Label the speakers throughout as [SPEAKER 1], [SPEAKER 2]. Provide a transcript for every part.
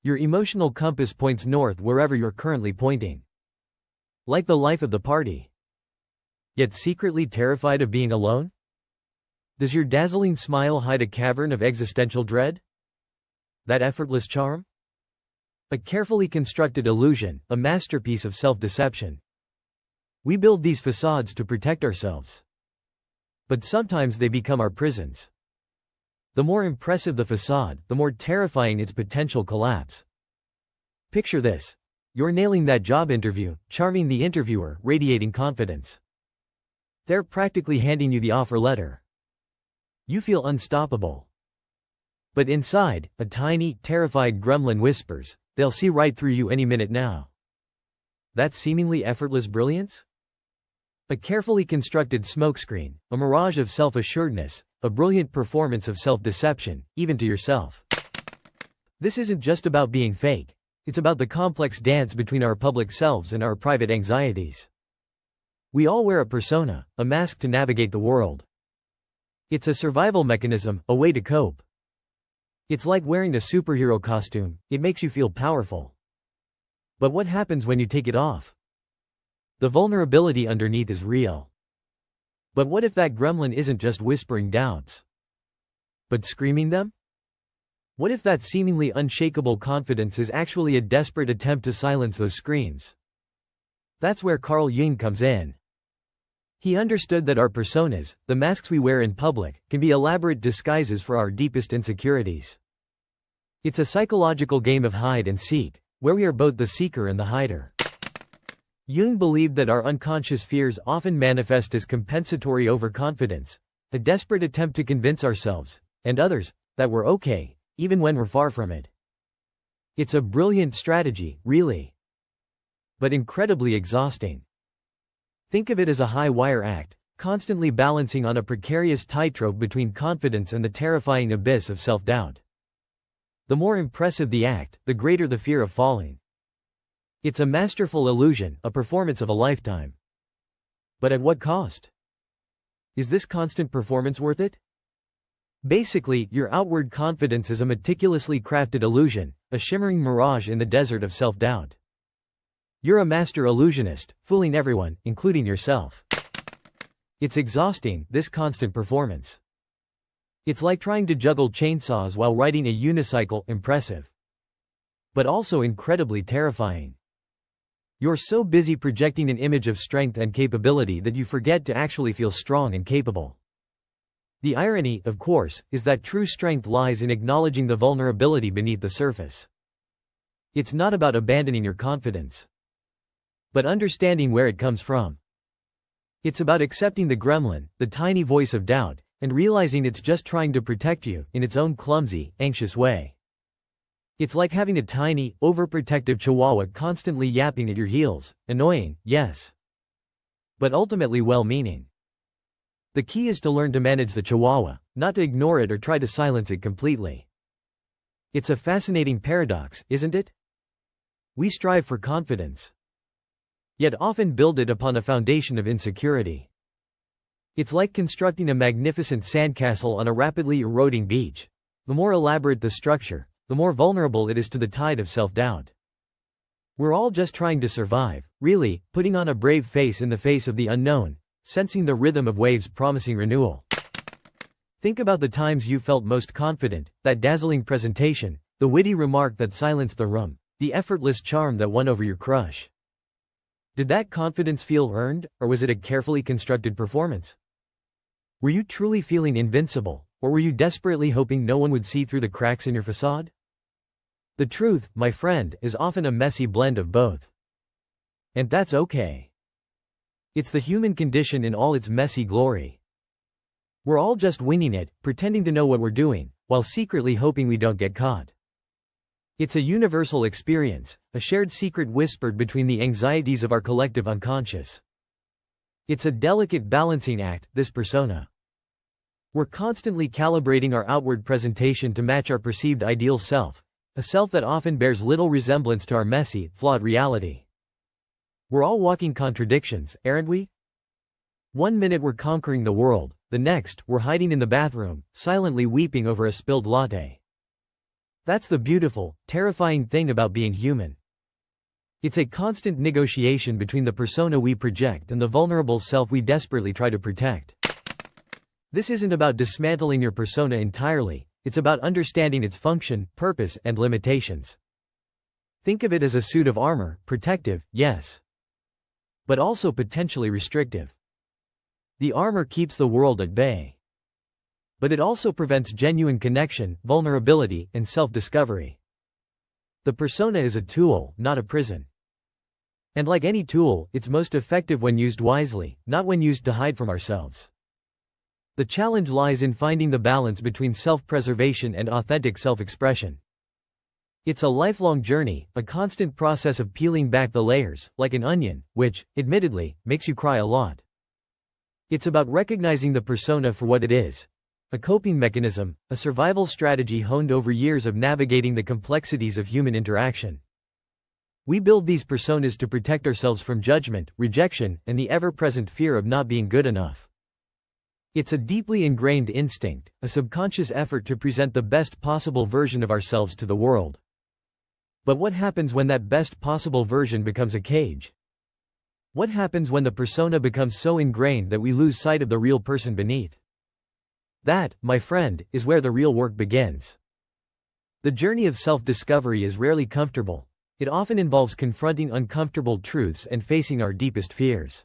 [SPEAKER 1] Your emotional compass points north wherever you're currently pointing. Like the life of the party. Yet secretly terrified of being alone? Does your dazzling smile hide a cavern of existential dread? That effortless charm? A carefully constructed illusion, a masterpiece of self-deception. We build these facades to protect ourselves. But sometimes they become our prisons. The more impressive the facade, the more terrifying its potential collapse. Picture this. You're nailing that job interview, charming the interviewer, radiating confidence. They're practically handing you the offer letter. You feel unstoppable. But inside, a tiny, terrified gremlin whispers, they'll see right through you any minute now. That seemingly effortless brilliance? A carefully constructed smokescreen, a mirage of self-assuredness, a brilliant performance of self-deception, even to yourself. This isn't just about being fake, it's about the complex dance between our public selves and our private anxieties. We all wear a persona, a mask to navigate the world. It's a survival mechanism, a way to cope. It's like wearing a superhero costume, it makes you feel powerful. But what happens when you take it off? The vulnerability underneath is real. But what if that gremlin isn't just whispering doubts, but screaming them? What if that seemingly unshakable confidence is actually a desperate attempt to silence those screams? That's where Carl Jung comes in. He understood that our personas, the masks we wear in public, can be elaborate disguises for our deepest insecurities. It's a psychological game of hide and seek, where we are both the seeker and the hider. Jung believed that our unconscious fears often manifest as compensatory overconfidence, a desperate attempt to convince ourselves, and others, that we're okay, even when we're far from it. It's a brilliant strategy, really. But incredibly exhausting. Think of it as a high-wire act, constantly balancing on a precarious tightrope between confidence and the terrifying abyss of self-doubt. The more impressive the act, the greater the fear of falling. It's a masterful illusion, a performance of a lifetime. But at what cost? Is this constant performance worth it? Basically, your outward confidence is a meticulously crafted illusion, a shimmering mirage in the desert of self-doubt. You're a master illusionist, fooling everyone, including yourself. It's exhausting, this constant performance. It's like trying to juggle chainsaws while riding a unicycle, impressive. But also incredibly terrifying. You're so busy projecting an image of strength and capability that you forget to actually feel strong and capable. The irony, of course, is that true strength lies in acknowledging the vulnerability beneath the surface. It's not about abandoning your confidence, but understanding where it comes from. It's about accepting the gremlin, the tiny voice of doubt, and realizing it's just trying to protect you, in its own clumsy, anxious way. It's like having a tiny, overprotective chihuahua constantly yapping at your heels, annoying, yes, but ultimately well-meaning. The key is to learn to manage the chihuahua, not to ignore it or try to silence it completely. It's a fascinating paradox, isn't it? We strive for confidence, yet often build it upon a foundation of insecurity. It's like constructing a magnificent sandcastle on a rapidly eroding beach. The more elaborate the structure, the more vulnerable it is to the tide of self-doubt. We're all just trying to survive, really, putting on a brave face in the face of the unknown, sensing the rhythm of waves promising renewal. Think about the times you felt most confident, that dazzling presentation, the witty remark that silenced the room, the effortless charm that won over your crush. Did that confidence feel earned, or was it a carefully constructed performance? Were you truly feeling invincible, or were you desperately hoping no one would see through the cracks in your facade? The truth, my friend, is often a messy blend of both. And that's okay. It's the human condition in all its messy glory. We're all just winging it, pretending to know what we're doing, while secretly hoping we don't get caught. It's a universal experience, a shared secret whispered between the anxieties of our collective unconscious. It's a delicate balancing act, this persona. We're constantly calibrating our outward presentation to match our perceived ideal self, a self that often bears little resemblance to our messy, flawed reality. We're all walking contradictions, aren't we? One minute we're conquering the world, the next, we're hiding in the bathroom, silently weeping over a spilled latte. That's the beautiful, terrifying thing about being human. It's a constant negotiation between the persona we project and the vulnerable self we desperately try to protect. This isn't about dismantling your persona entirely, it's about understanding its function, purpose, and limitations. Think of it as a suit of armor, protective, yes, but also potentially restrictive. The armor keeps the world at bay, but it also prevents genuine connection, vulnerability, and self-discovery. The persona is a tool, not a prison. And like any tool, it's most effective when used wisely, not when used to hide from ourselves. The challenge lies in finding the balance between self-preservation and authentic self-expression. It's a lifelong journey, a constant process of peeling back the layers, like an onion, which, admittedly, makes you cry a lot. It's about recognizing the persona for what it is. A coping mechanism, a survival strategy honed over years of navigating the complexities of human interaction. We build these personas to protect ourselves from judgment, rejection, and the ever-present fear of not being good enough. It's a deeply ingrained instinct, a subconscious effort to present the best possible version of ourselves to the world. But what happens when that best possible version becomes a cage? What happens when the persona becomes so ingrained that we lose sight of the real person beneath? That, my friend, is where the real work begins. The journey of self-discovery is rarely comfortable. It often involves confronting uncomfortable truths and facing our deepest fears.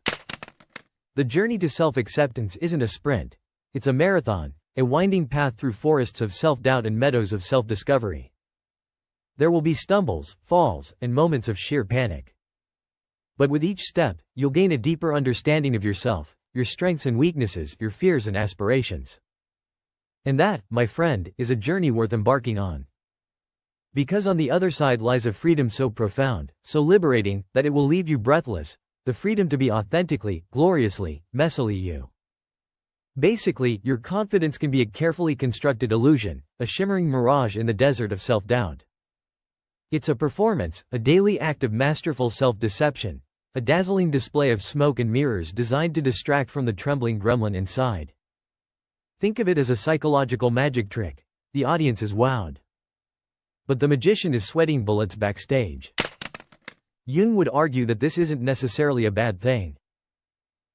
[SPEAKER 1] The journey to self-acceptance isn't a sprint. It's a marathon, a winding path through forests of self-doubt and meadows of self-discovery. There will be stumbles, falls, and moments of sheer panic. But with each step, you'll gain a deeper understanding of yourself, your strengths and weaknesses, your fears and aspirations. And that, my friend, is a journey worth embarking on. Because on the other side lies a freedom so profound, so liberating, that it will leave you breathless, the freedom to be authentically, gloriously, messily you. Basically, your confidence can be a carefully constructed illusion, a shimmering mirage in the desert of self-doubt. It's a performance, a daily act of masterful self-deception, a dazzling display of smoke and mirrors designed to distract from the trembling gremlin inside. Think of it as a psychological magic trick. The audience is wowed, but the magician is sweating bullets backstage. Jung would argue that this isn't necessarily a bad thing.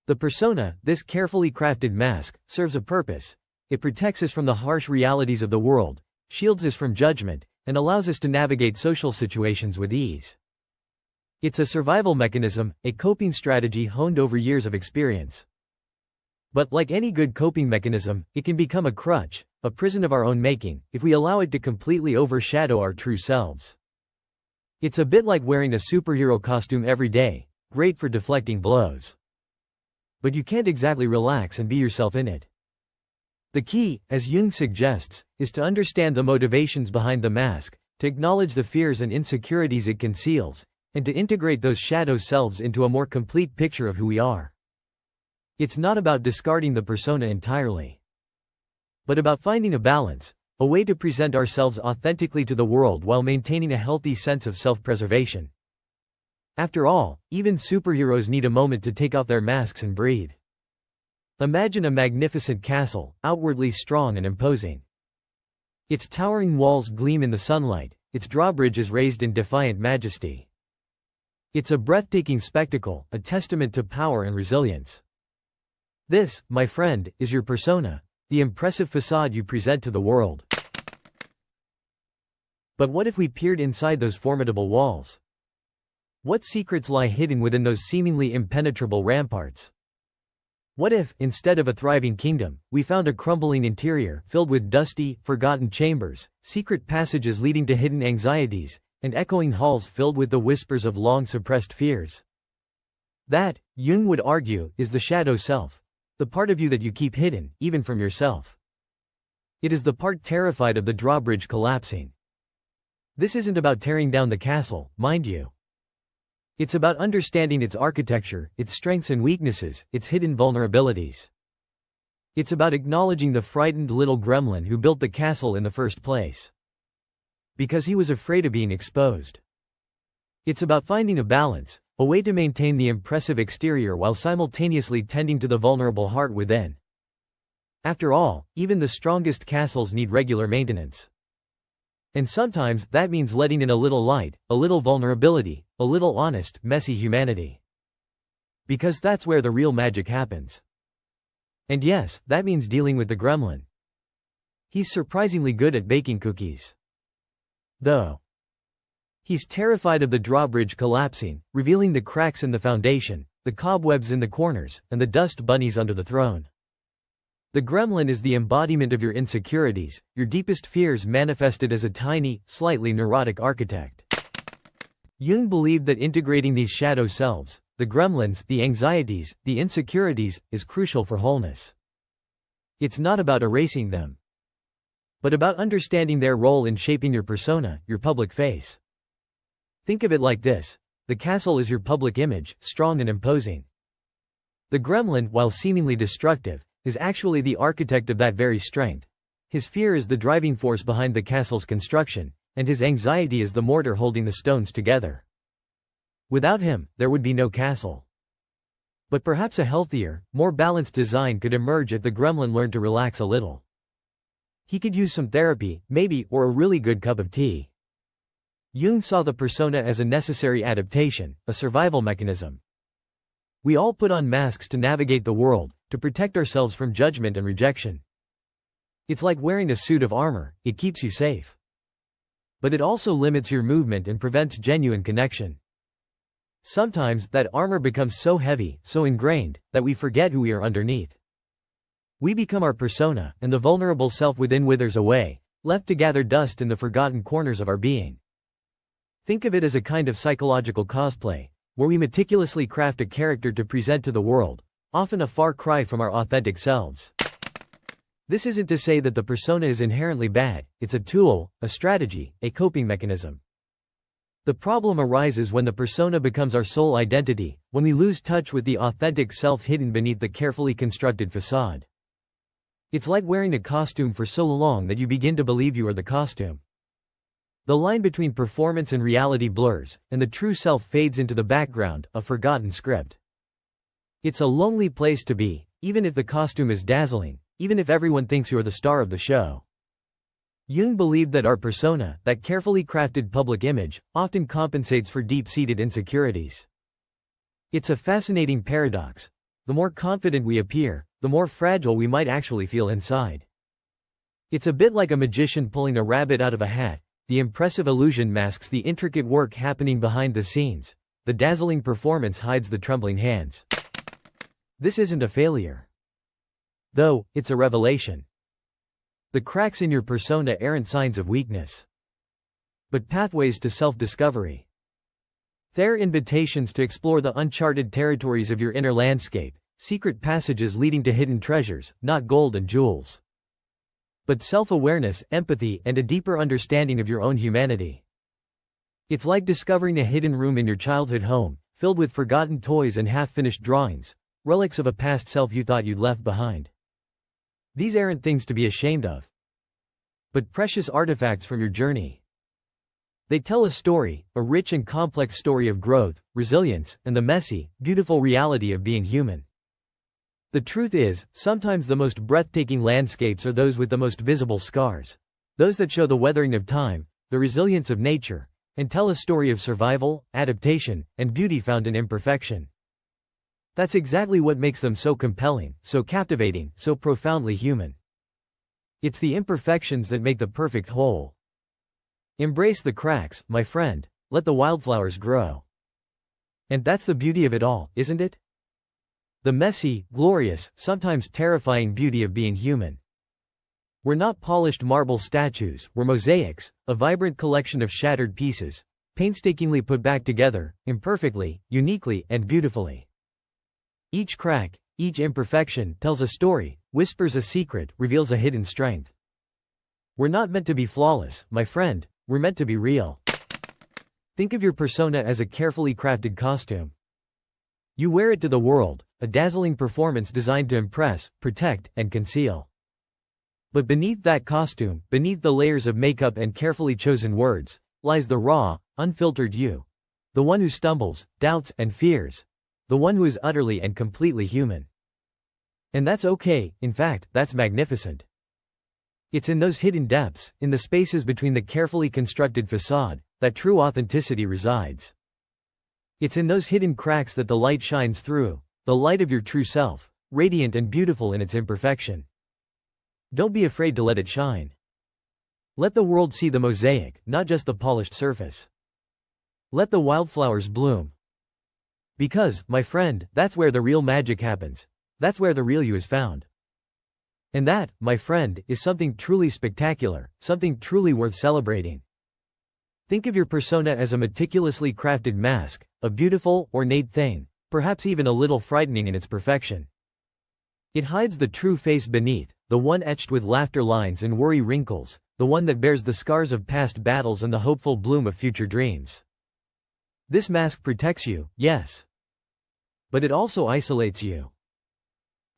[SPEAKER 1] The persona, this carefully crafted mask, serves a purpose. It protects us from the harsh realities of the world, shields us from judgment, and allows us to navigate social situations with ease. It's a survival mechanism, a coping strategy honed over years of experience. But like any good coping mechanism, it can become a crutch, a prison of our own making, if we allow it to completely overshadow our true selves. It's a bit like wearing a superhero costume every day, great for deflecting blows. But you can't exactly relax and be yourself in it. The key, as Jung suggests, is to understand the motivations behind the mask, to acknowledge the fears and insecurities it conceals, and to integrate those shadow selves into a more complete picture of who we are. It's not about discarding the persona entirely, but about finding a balance, a way to present ourselves authentically to the world while maintaining a healthy sense of self-preservation. After all, even superheroes need a moment to take off their masks and breathe. Imagine a magnificent castle, outwardly strong and imposing. Its towering walls gleam in the sunlight, its drawbridges raised in defiant majesty. It's a breathtaking spectacle, a testament to power and resilience. This, my friend, is your persona, the impressive facade you present to the world. But what if we peered inside those formidable walls? What secrets lie hidden within those seemingly impenetrable ramparts? What if, instead of a thriving kingdom, we found a crumbling interior filled with dusty, forgotten chambers, secret passages leading to hidden anxieties, and echoing halls filled with the whispers of long-suppressed fears? That, Jung would argue, is the shadow self, the part of you that you keep hidden, even from yourself. It is the part terrified of the drawbridge collapsing. This isn't about tearing down the castle, mind you. It's about understanding its architecture, its strengths and weaknesses, its hidden vulnerabilities. It's about acknowledging the frightened little gremlin who built the castle in the first place, because he was afraid of being exposed. It's about finding a balance, a way to maintain the impressive exterior while simultaneously tending to the vulnerable heart within. After all, even the strongest castles need regular maintenance. And sometimes that means letting in a little light, a little vulnerability, a little honest, messy humanity. Because that's where the real magic happens. And yes, that means dealing with the gremlin. He's surprisingly good at baking cookies. Though he's terrified of the drawbridge collapsing, revealing the cracks in the foundation, the cobwebs in the corners, and the dust bunnies under the throne. The gremlin is the embodiment of your insecurities, your deepest fears manifested as a tiny, slightly neurotic architect. Jung believed that integrating these shadow selves, the gremlins, the anxieties, the insecurities, is crucial for wholeness. It's not about erasing them, but about understanding their role in shaping your persona, your public face. Think of it like this: the castle is your public image, strong and imposing. The gremlin, while seemingly destructive, is actually the architect of that very strength. His fear is the driving force behind the castle's construction, and his anxiety is the mortar holding the stones together. Without him, there would be no castle. But perhaps a healthier, more balanced design could emerge if the gremlin learned to relax a little. He could use some therapy, maybe, or a really good cup of tea. Jung saw the persona as a necessary adaptation, a survival mechanism. We all put on masks to navigate the world, to protect ourselves from judgment and rejection. It's like wearing a suit of armor, it keeps you safe. But it also limits your movement and prevents genuine connection. Sometimes, that armor becomes so heavy, so ingrained, that we forget who we are underneath. We become our persona, and the vulnerable self within withers away, left to gather dust in the forgotten corners of our being. Think of it as a kind of psychological cosplay, where we meticulously craft a character to present to the world, often a far cry from our authentic selves. This isn't to say that the persona is inherently bad, it's a tool, a strategy, a coping mechanism. The problem arises when the persona becomes our sole identity, when we lose touch with the authentic self hidden beneath the carefully constructed facade. It's like wearing a costume for so long that you begin to believe you are the costume. The line between performance and reality blurs, and the true self fades into the background, a forgotten script. It's a lonely place to be, even if the costume is dazzling, even if everyone thinks you're the star of the show. Jung believed that our persona, that carefully crafted public image, often compensates for deep-seated insecurities. It's a fascinating paradox. The more confident we appear, the more fragile we might actually feel inside. It's a bit like a magician pulling a rabbit out of a hat. The impressive illusion masks the intricate work happening behind the scenes. The dazzling performance hides the trembling hands. This isn't a failure. Though, it's a revelation. The cracks in your persona aren't signs of weakness, but pathways to self-discovery. They're invitations to explore the uncharted territories of your inner landscape, secret passages leading to hidden treasures, not gold and jewels, but self-awareness, empathy, and a deeper understanding of your own humanity. It's like discovering a hidden room in your childhood home, filled with forgotten toys and half-finished drawings, relics of a past self you thought you'd left behind. These aren't things to be ashamed of, but precious artifacts from your journey. They tell a story, a rich and complex story of growth, resilience, and the messy, beautiful reality of being human. The truth is, sometimes the most breathtaking landscapes are those with the most visible scars. Those that show the weathering of time, the resilience of nature, and tell a story of survival, adaptation, and beauty found in imperfection. That's exactly what makes them so compelling, so captivating, so profoundly human. It's the imperfections that make the perfect whole. Embrace the cracks, my friend, let the wildflowers grow. And that's the beauty of it all, isn't it? The messy, glorious, sometimes terrifying beauty of being human. We're not polished marble statues, we're mosaics, a vibrant collection of shattered pieces, painstakingly put back together, imperfectly, uniquely, and beautifully. Each crack, each imperfection, tells a story, whispers a secret, reveals a hidden strength. We're not meant to be flawless, my friend, we're meant to be real. Think of your persona as a carefully crafted costume. You wear it to the world, a dazzling performance designed to impress, protect, and conceal. But beneath that costume, beneath the layers of makeup and carefully chosen words, lies the raw, unfiltered you. The one who stumbles, doubts, and fears. The one who is utterly and completely human. And that's okay, in fact, that's magnificent. It's in those hidden depths, in the spaces between the carefully constructed facade, that true authenticity resides. It's in those hidden cracks that the light shines through, the light of your true self, radiant and beautiful in its imperfection. Don't be afraid to let it shine. Let the world see the mosaic, not just the polished surface. Let the wildflowers bloom. Because, my friend, that's where the real magic happens. That's where the real you is found. And that, my friend, is something truly spectacular, something truly worth celebrating. Think of your persona as a meticulously crafted mask, a beautiful, ornate thing, perhaps even a little frightening in its perfection. It hides the true face beneath, the one etched with laughter lines and worry wrinkles, the one that bears the scars of past battles and the hopeful bloom of future dreams. This mask protects you, yes. But it also isolates you.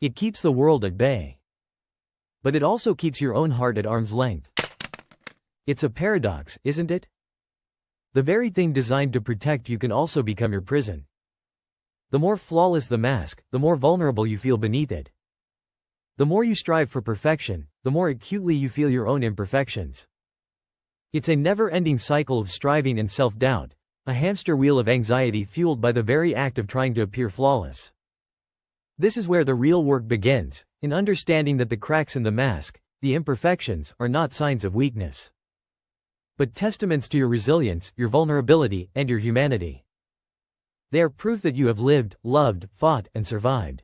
[SPEAKER 1] It keeps the world at bay. But it also keeps your own heart at arm's length. It's a paradox, isn't it? The very thing designed to protect you can also become your prison. The more flawless the mask, the more vulnerable you feel beneath it. The more you strive for perfection, the more acutely you feel your own imperfections. It's a never-ending cycle of striving and self-doubt, a hamster wheel of anxiety fueled by the very act of trying to appear flawless. This is where the real work begins, in understanding that the cracks in the mask, the imperfections, are not signs of weakness, but testaments to your resilience, your vulnerability, and your humanity. They are proof that you have lived, loved, fought, and survived.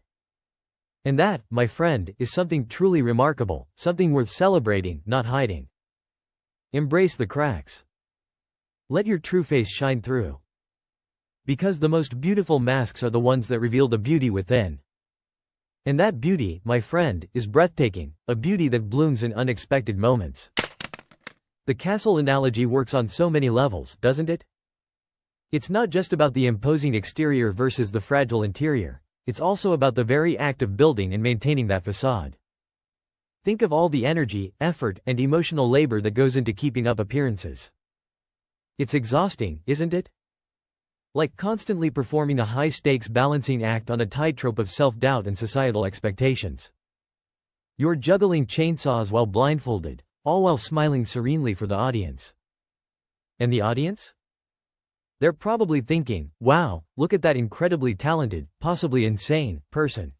[SPEAKER 1] And that, my friend, is something truly remarkable, something worth celebrating, not hiding. Embrace the cracks. Let your true face shine through. Because the most beautiful masks are the ones that reveal the beauty within. And that beauty, my friend, is breathtaking, a beauty that blooms in unexpected moments. The castle analogy works on so many levels, doesn't it? It's not just about the imposing exterior versus the fragile interior. It's also about the very act of building and maintaining that facade. Think of all the energy, effort, and emotional labor that goes into keeping up appearances. It's exhausting, isn't it? Like constantly performing a high-stakes balancing act on a tightrope of self-doubt and societal expectations. You're juggling chainsaws while blindfolded, all while smiling serenely for the audience. And the audience? They're probably thinking, wow, look at that incredibly talented, possibly insane, person.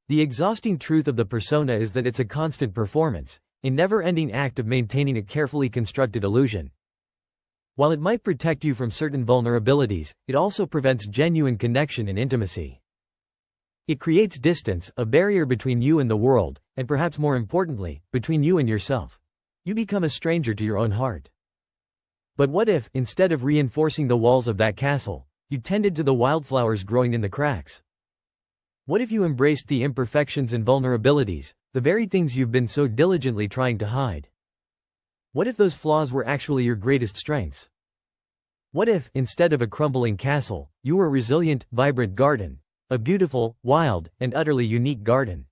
[SPEAKER 1] The exhausting truth of the persona is that it's a constant performance, a never-ending act of maintaining a carefully constructed illusion. While it might protect you from certain vulnerabilities, it also prevents genuine connection and intimacy. It creates distance, a barrier between you and the world, and perhaps more importantly, between you and yourself. You become a stranger to your own heart. But what if, instead of reinforcing the walls of that castle, you tended to the wildflowers growing in the cracks? What if you embraced the imperfections and vulnerabilities, the very things you've been so diligently trying to hide? What if those flaws were actually your greatest strengths? What if, instead of a crumbling castle, you were a resilient, vibrant garden, a beautiful, wild, and utterly unique garden?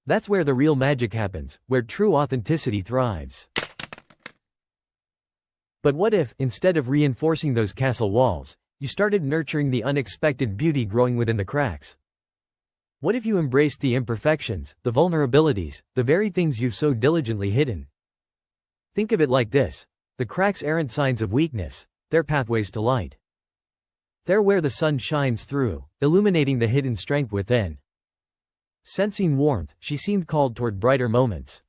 [SPEAKER 1] That's where the real magic happens, where true authenticity thrives. But what if, instead of reinforcing those castle walls, you started nurturing the unexpected beauty growing within the cracks? What if you embraced the imperfections, the vulnerabilities, the very things you've so diligently hidden? Think of it like this: the cracks aren't signs of weakness, they're pathways to light. They're where the sun shines through, illuminating the hidden strength within. Sensing warmth, she seemed called toward brighter moments.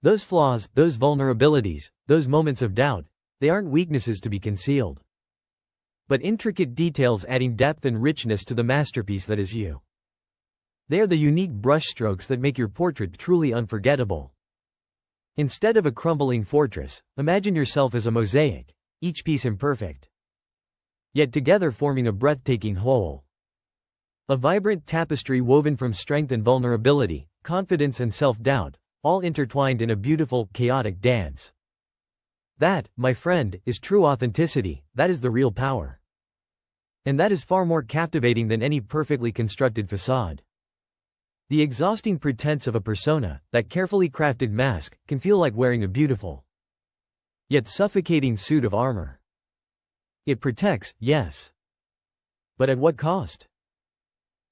[SPEAKER 1] Those flaws, those vulnerabilities, those moments of doubt, they aren't weaknesses to be concealed, but intricate details adding depth and richness to the masterpiece that is you. They are the unique brushstrokes that make your portrait truly unforgettable. Instead of a crumbling fortress, imagine yourself as a mosaic, each piece imperfect, yet together forming a breathtaking whole. A vibrant tapestry woven from strength and vulnerability, confidence and self-doubt, all intertwined in a beautiful, chaotic dance. That, my friend, is true authenticity, that is the real power. And that is far more captivating than any perfectly constructed facade. The exhausting pretense of a persona, that carefully crafted mask, can feel like wearing a beautiful, yet suffocating suit of armor. It protects, yes. But at what cost?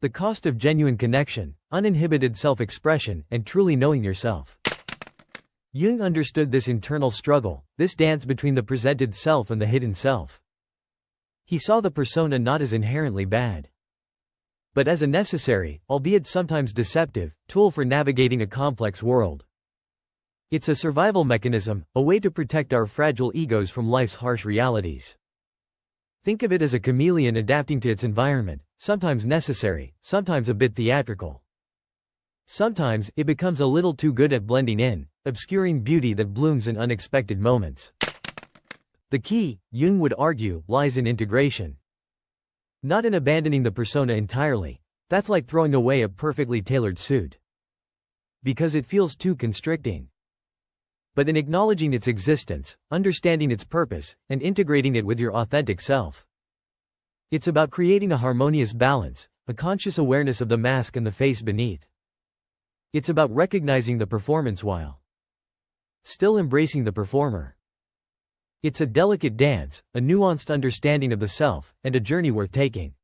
[SPEAKER 1] The cost of genuine connection, uninhibited self-expression, and truly knowing yourself. Jung understood this internal struggle, this dance between the presented self and the hidden self. He saw the persona not as inherently bad, but as a necessary, albeit sometimes deceptive, tool for navigating a complex world. It's a survival mechanism, a way to protect our fragile egos from life's harsh realities. Think of it as a chameleon adapting to its environment, sometimes necessary, sometimes a bit theatrical. Sometimes, it becomes a little too good at blending in, obscuring beauty that blooms in unexpected moments. The key, Jung would argue, lies in integration. Not in abandoning the persona entirely. That's like throwing away a perfectly tailored suit, because it feels too constricting. But in acknowledging its existence, understanding its purpose, and integrating it with your authentic self. It's about creating a harmonious balance, a conscious awareness of the mask and the face beneath. It's about recognizing the performance while still embracing the performer. It's a delicate dance, a nuanced understanding of the self, and a journey worth taking.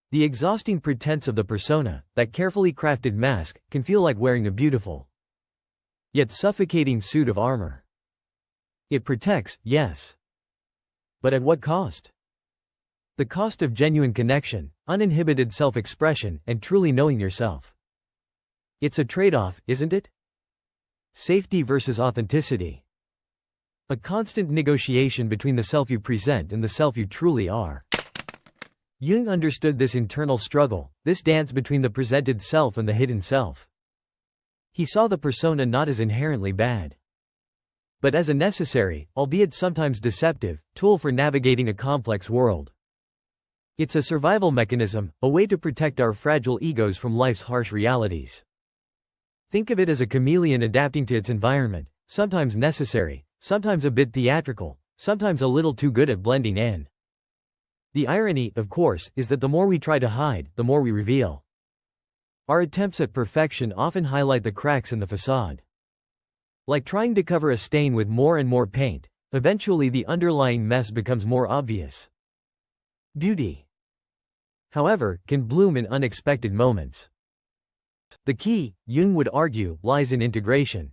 [SPEAKER 1] The exhausting pretense of the persona, that carefully crafted mask, can feel like wearing a beautiful, yet suffocating suit of armor. It protects, yes. But at what cost? The cost of genuine connection, uninhibited self-expression, and truly knowing yourself. It's a trade-off, isn't it? Safety versus authenticity. A constant negotiation between the self you present and the self you truly are. Jung understood this internal struggle, this dance between the presented self and the hidden self. He saw the persona not as inherently bad, but as a necessary, albeit sometimes deceptive, tool for navigating a complex world. It's a survival mechanism, a way to protect our fragile egos from life's harsh realities. Think of it as a chameleon adapting to its environment, sometimes necessary, sometimes a bit theatrical, sometimes a little too good at blending in. The irony, of course, is that the more we try to hide, the more we reveal. Our attempts at perfection often highlight the cracks in the facade. Like trying to cover a stain with more and more paint, eventually the underlying mess becomes more obvious. Beauty, however, can bloom in unexpected moments. The key, Jung would argue, lies in integration.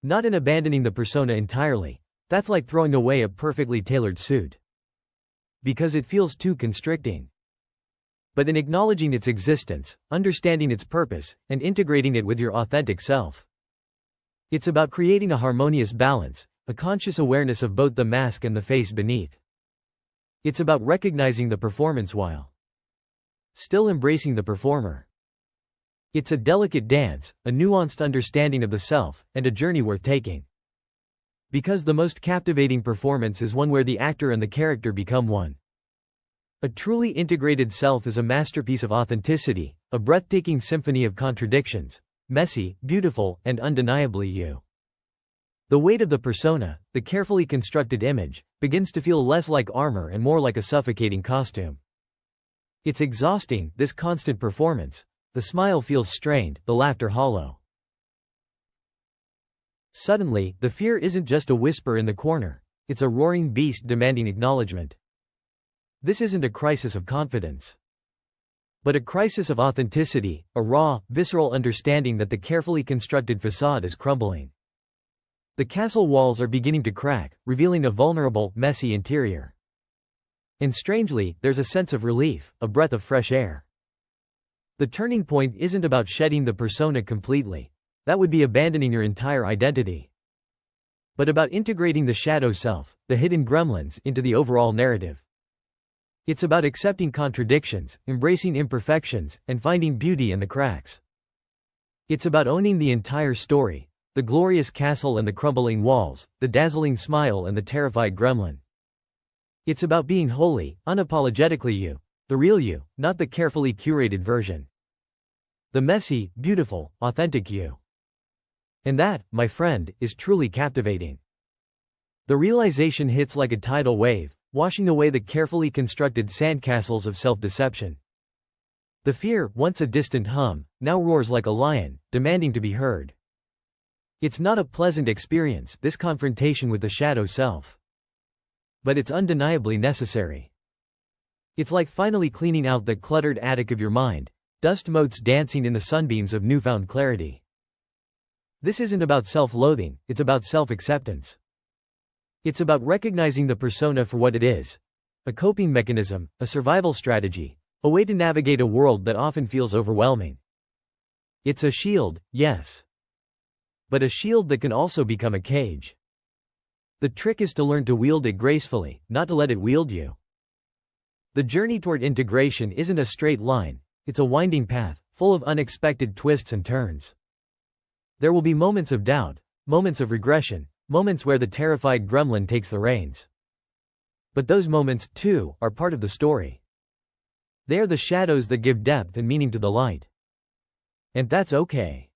[SPEAKER 1] Not in abandoning the persona entirely. That's like throwing away a perfectly tailored suit, because it feels too constricting. But in acknowledging its existence, understanding its purpose, and integrating it with your authentic self. It's about creating a harmonious balance, a conscious awareness of both the mask and the face beneath. It's about recognizing the performance while still embracing the performer. It's a delicate dance, a nuanced understanding of the self, and a journey worth taking. Because the most captivating performance is one where the actor and the character become one. A truly integrated self is a masterpiece of authenticity, a breathtaking symphony of contradictions, messy, beautiful, and undeniably you. The weight of the persona, the carefully constructed image, begins to feel less like armor and more like a suffocating costume. It's exhausting, this constant performance. The smile feels strained, the laughter hollow. Suddenly, the fear isn't just a whisper in the corner, it's a roaring beast demanding acknowledgement. This isn't a crisis of confidence, but a crisis of authenticity, a raw, visceral understanding that the carefully constructed facade is crumbling. The castle walls are beginning to crack, revealing a vulnerable, messy interior. And strangely, there's a sense of relief, a breath of fresh air. The turning point isn't about shedding the persona completely. That would be abandoning your entire identity. But about integrating the shadow self, the hidden gremlins, into the overall narrative. It's about accepting contradictions, embracing imperfections, and finding beauty in the cracks. It's about owning the entire story, the glorious castle and the crumbling walls, the dazzling smile and the terrified gremlin. It's about being wholly, unapologetically you, the real you, not the carefully curated version. The messy, beautiful, authentic you. And that, my friend, is truly captivating. The realization hits like a tidal wave, washing away the carefully constructed sandcastles of self-deception. The fear, once a distant hum, now roars like a lion, demanding to be heard. It's not a pleasant experience, this confrontation with the shadow self. But it's undeniably necessary. It's like finally cleaning out the cluttered attic of your mind, dust motes dancing in the sunbeams of newfound clarity. This isn't about self-loathing, it's about self-acceptance. It's about recognizing the persona for what it is. A coping mechanism, a survival strategy, a way to navigate a world that often feels overwhelming. It's a shield, yes. But a shield that can also become a cage. The trick is to learn to wield it gracefully, not to let it wield you. The journey toward integration isn't a straight line, it's a winding path, full of unexpected twists and turns. There will be moments of doubt, moments of regression, moments where the terrified gremlin takes the reins. But those moments, too, are part of the story. They are the shadows that give depth and meaning to the light. And that's okay.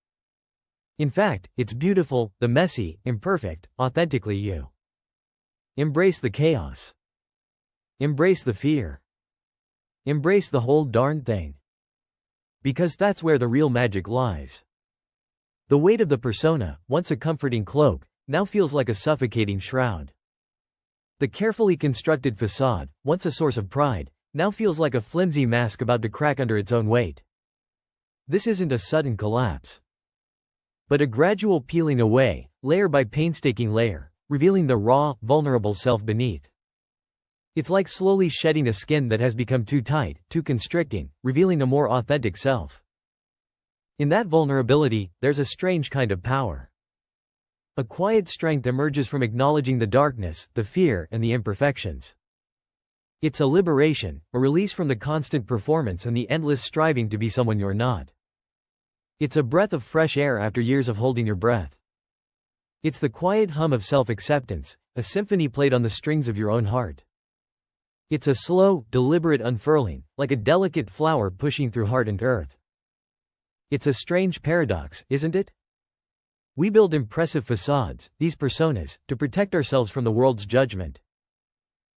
[SPEAKER 1] In fact, it's beautiful, the messy, imperfect, authentically you. Embrace the chaos. Embrace the fear. Embrace the whole darn thing. Because that's where the real magic lies. The weight of the persona, once a comforting cloak, now feels like a suffocating shroud. The carefully constructed facade, once a source of pride, now feels like a flimsy mask about to crack under its own weight. This isn't a sudden collapse, but a gradual peeling away, layer by painstaking layer, revealing the raw, vulnerable self beneath. It's like slowly shedding a skin that has become too tight, too constricting, revealing a more authentic self. In that vulnerability, there's a strange kind of power. A quiet strength emerges from acknowledging the darkness, the fear, and the imperfections. It's a liberation, a release from the constant performance and the endless striving to be someone you're not. It's a breath of fresh air after years of holding your breath. It's the quiet hum of self-acceptance, a symphony played on the strings of your own heart. It's a slow, deliberate unfurling, like a delicate flower pushing through heart and earth. It's a strange paradox, isn't it? We build impressive facades, these personas, to protect ourselves from the world's judgment.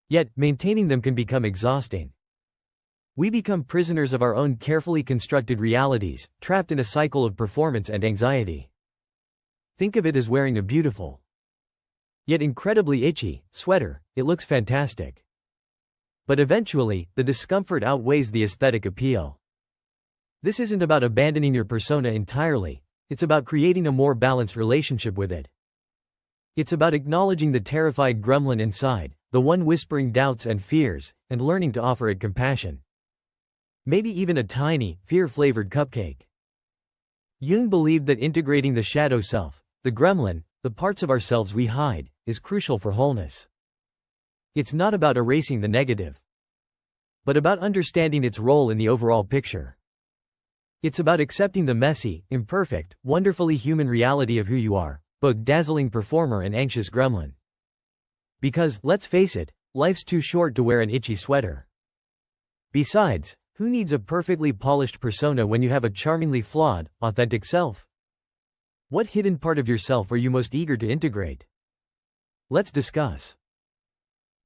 [SPEAKER 1] Yet, maintaining them can become exhausting. We become prisoners of our own carefully constructed realities, trapped in a cycle of performance and anxiety. Think of it as wearing a beautiful, yet incredibly itchy, sweater. It looks fantastic. But eventually, the discomfort outweighs the aesthetic appeal. This isn't about abandoning your persona entirely, it's about creating a more balanced relationship with it. It's about acknowledging the terrified gremlin inside, the one whispering doubts and fears, and learning to offer it compassion. Maybe even a tiny, fear-flavored cupcake. Jung believed that integrating the shadow self, the gremlin, the parts of ourselves we hide, is crucial for wholeness. It's not about erasing the negative, but about understanding its role in the overall picture. It's about accepting the messy, imperfect, wonderfully human reality of who you are, both dazzling performer and anxious gremlin. Because, let's face it, life's too short to wear an itchy sweater. Besides, who needs a perfectly polished persona when you have a charmingly flawed, authentic self? What hidden part of yourself are you most eager to integrate? Let's discuss.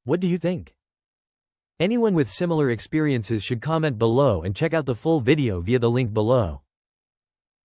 [SPEAKER 1] What do you think? Anyone with similar experiences should comment below and check out the full video via the link below.